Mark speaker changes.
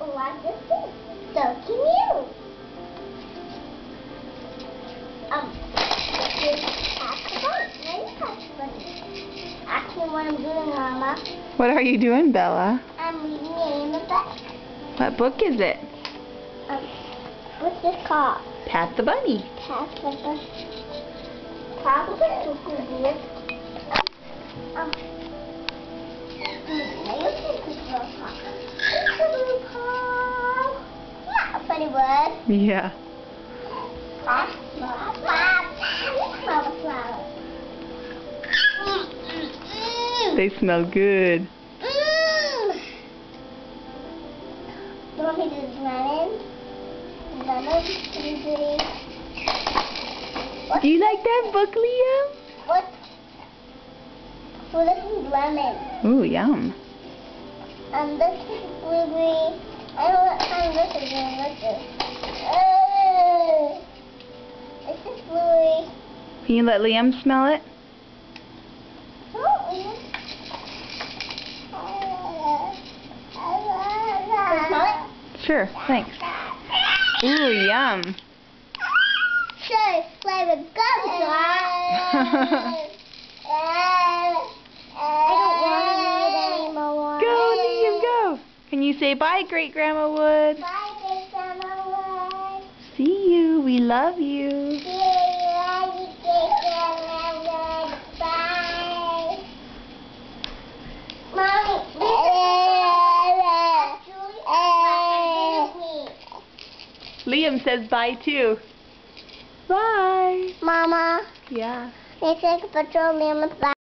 Speaker 1: like this thing. So cute. Actually, what I'm doing, Mama.
Speaker 2: What are you doing, Bella?
Speaker 1: I'm reading the name of the book.
Speaker 2: What book is it?
Speaker 1: What's this called?
Speaker 2: Pat the Bunny.
Speaker 1: Pat the Bunny. Probably too good. Yeah, funny word.
Speaker 2: Yeah. They smell good.
Speaker 1: You want me to do lemon? Lemon?
Speaker 2: Do you like that book, Liam?
Speaker 1: What? So this is lemon.
Speaker 2: Ooh, yum.
Speaker 1: And this is blueberry. I don't know what kind this is. This is blueberry.
Speaker 2: Can you let Liam smell it? Sure, thanks. Ooh, yum.
Speaker 1: Sure, flavored gumdrops. I don't want to eat anymore.
Speaker 2: Go, Liam, go. Can you say bye, Great Grandma Wood?
Speaker 1: Bye, Great Grandma Wood.
Speaker 2: See you. We love you.
Speaker 1: See you, love you, Great Grandma Wood. Bye. Mommy,
Speaker 2: Liam says bye too. Bye.
Speaker 1: Mama,
Speaker 2: Yeah.
Speaker 1: can you take a picture of me on the back?